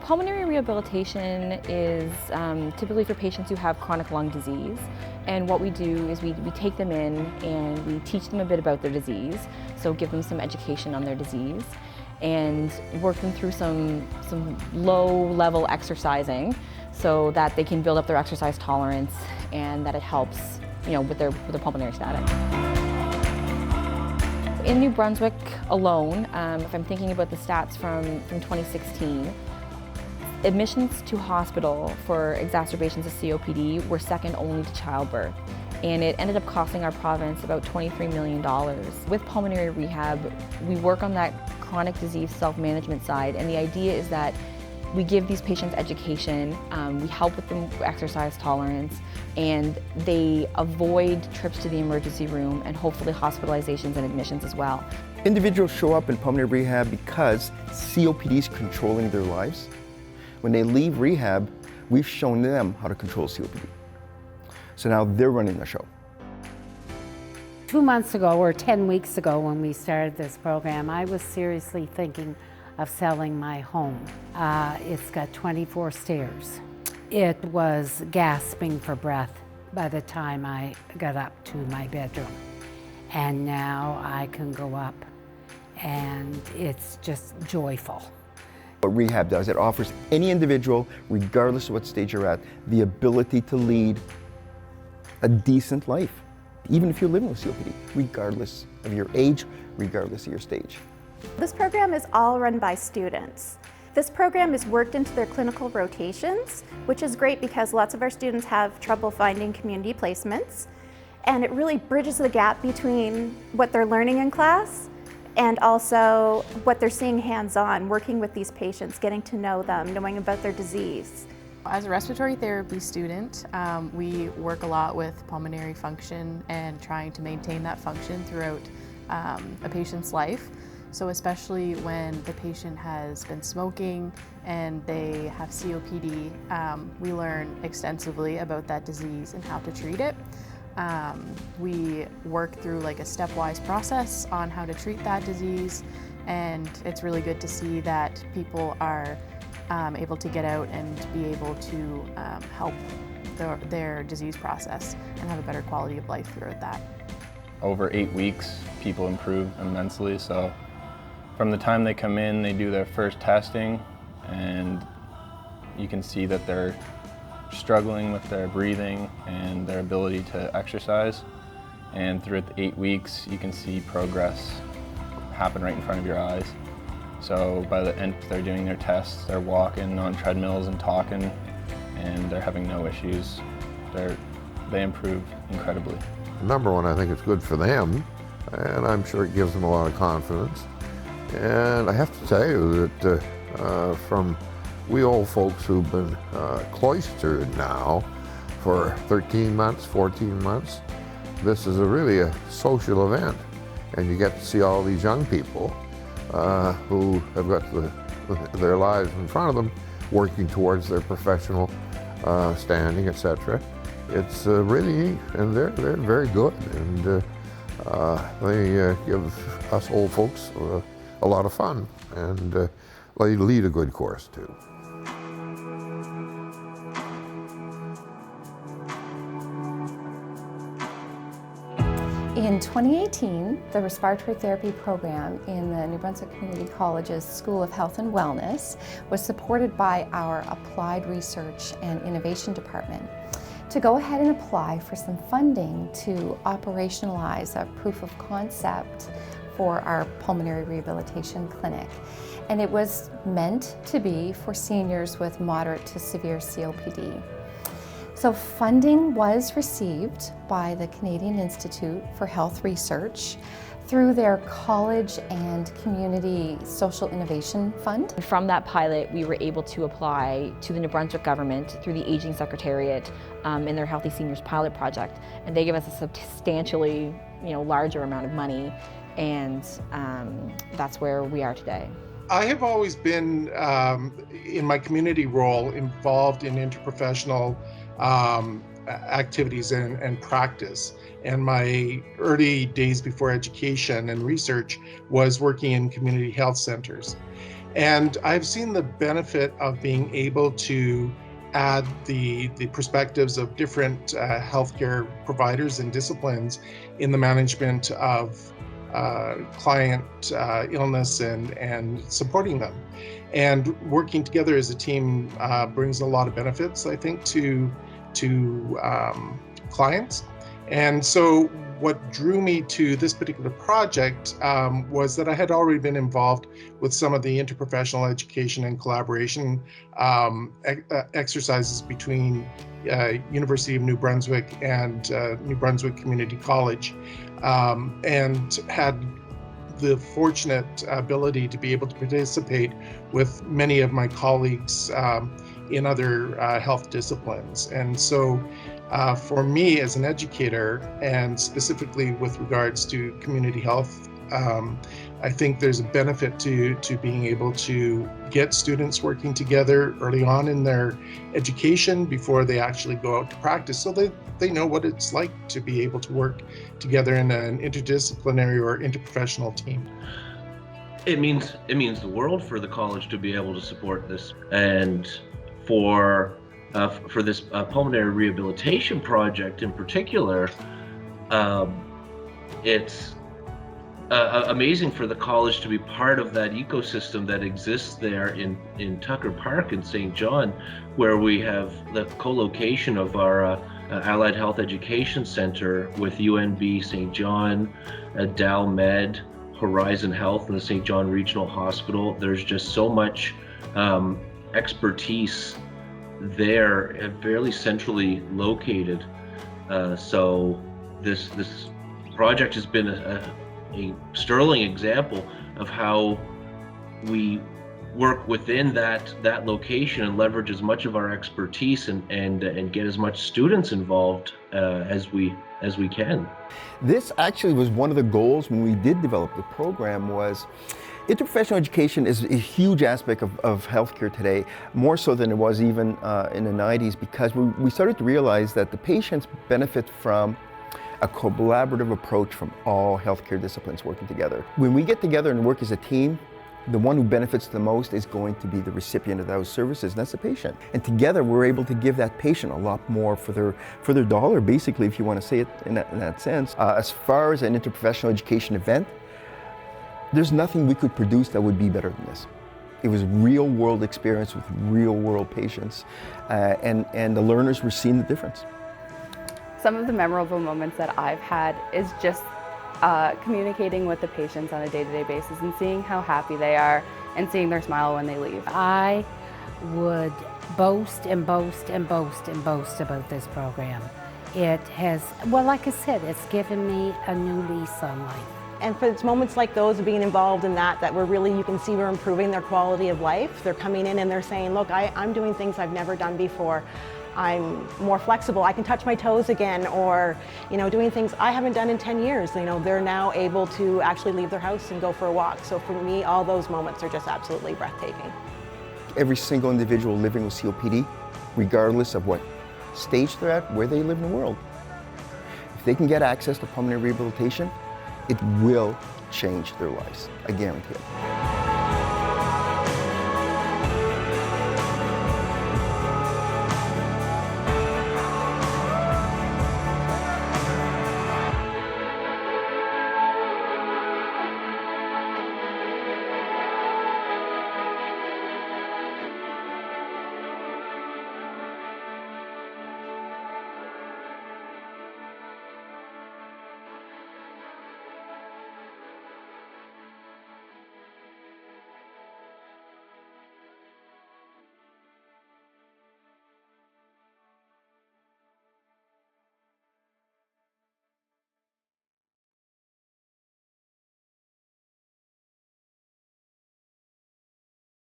Pulmonary rehabilitation is typically for patients who have chronic lung disease. And what we do is we take them in and we teach them a bit about their disease, so give them some education on their disease, and work them through some low-level exercising so that they can build up their exercise tolerance and that it helps, with their pulmonary status. In New Brunswick alone, if I'm thinking about the stats from 2016, admissions to hospital for exacerbations of COPD were second only to childbirth, and it ended up costing our province about $23 million. With pulmonary rehab, we work on that chronic disease self-management side, and the idea is that we give these patients education, we help with the exercise tolerance, and they avoid trips to the emergency room and hopefully hospitalizations and admissions as well. Individuals show up in pulmonary rehab because COPD is controlling their lives. When they leave rehab, we've shown them how to control COPD. So now they're running the show. 2 months ago, or 10 weeks ago, when we started this program, I was seriously thinking of selling my home. It's got 24 stairs. It was gasping for breath by the time I got up to my bedroom. And now I can go up and it's just joyful. What rehab does, it offers any individual, regardless of what stage you're at, the ability to lead a decent life, even if you're living with COPD, regardless of your age, regardless of your stage. This program is all run by students. This program is worked into their clinical rotations, which is great because lots of our students have trouble finding community placements, and it really bridges the gap between what they're learning in class and also what they're seeing hands-on, working with these patients, getting to know them, knowing about their disease. As a respiratory therapy student, we work a lot with pulmonary function and trying to maintain that function throughout a patient's life. So especially when the patient has been smoking and they have COPD, we learn extensively about that disease and how to treat it. We work through like a stepwise process on how to treat that disease, and it's really good to see that people are able to get out and be able to help their disease process and have a better quality of life throughout that. Over 8 weeks, people improve immensely. So from the time they come in, they do their first testing, and you can see that they're struggling with their breathing and their ability to exercise. And throughout the 8 weeks, you can see progress happen right in front of your eyes. So by the end, they're doing their tests, they're walking on treadmills and talking, and they're having no issues. They improve incredibly. Number one, I think it's good for them, and I'm sure it gives them a lot of confidence. And I have to tell you that from we old folks who've been cloistered now for 13 months, 14 months, this is really a social event. And you get to see all these young people who have got their lives in front of them, working towards their professional standing, etc. It's really neat, and they're very good, and they give us old folks a lot of fun, and they lead a good course too. In 2018, the respiratory therapy program in the New Brunswick Community College's School of Health and Wellness was supported by our Applied Research and Innovation Department to go ahead and apply for some funding to operationalize a proof of concept for our pulmonary rehabilitation clinic. And it was meant to be for seniors with moderate to severe COPD. So funding was received by the Canadian Institute for Health Research through their College and Community Social Innovation Fund. From that pilot, we were able to apply to the New Brunswick government through the Aging Secretariat in their Healthy Seniors Pilot Project, and they gave us a substantially larger amount of money, and that's where we are today. I have always been, in my community role, involved in interprofessional activities and practice. And my early days before education and research was working in community health centers. And I've seen the benefit of being able to add the perspectives of different healthcare providers and disciplines in the management of client illness and supporting them. And working together as a team brings a lot of benefits, I think, to clients. And so what drew me to this particular project was that I had already been involved with some of the interprofessional education and collaboration exercises between University of New Brunswick and New Brunswick Community College, and had the fortunate ability to be able to participate with many of my colleagues in other health disciplines. And so for me as an educator, and specifically with regards to community health, I think there's a benefit to being able to get students working together early on in their education before they actually go out to practice, so that they know what it's like to be able to work together in an interdisciplinary or interprofessional team. It means the world for the college to be able to support this, and for this pulmonary rehabilitation project in particular, it's amazing for the college to be part of that ecosystem that exists there in Tucker Park in St. John, where we have the co-location of our Allied Health Education Center with UNB St. John, Dal Med, Horizon Health, and the St. John Regional Hospital. There's just so much expertise there, fairly centrally located. So this project has been a sterling example of how we work within that location and leverage as much of our expertise and get as much students involved as we can. This actually was one of the goals when we did develop the program. Was interprofessional education is a huge aspect of healthcare today, more so than it was even in the 90s, because we started to realize that the patients benefit from a collaborative approach from all healthcare disciplines working together. When we get together and work as a team, the one who benefits the most is going to be the recipient of those services, and that's the patient. And together we're able to give that patient a lot more for their dollar, basically, if you want to say it in that sense. As far as an interprofessional education event, there's nothing we could produce that would be better than this. It was real world experience with real world patients, and the learners were seeing the difference. Some of the memorable moments that I've had is just communicating with the patients on a day-to-day basis and seeing how happy they are and seeing their smile when they leave. I would boast and boast and boast and boast about this program. It has, well, like I said, it's given me a new lease on life. And for it's moments like those of being involved in that we're really, you can see we're improving their quality of life. They're coming in and they're saying, look, I'm doing things I've never done before. I'm more flexible, I can touch my toes again, or doing things I haven't done in 10 years. They're now able to actually leave their house and go for a walk. So for me, all those moments are just absolutely breathtaking. Every single individual living with COPD, regardless of what stage they're at, where they live in the world, if they can get access to pulmonary rehabilitation, it will change their lives, I guarantee it.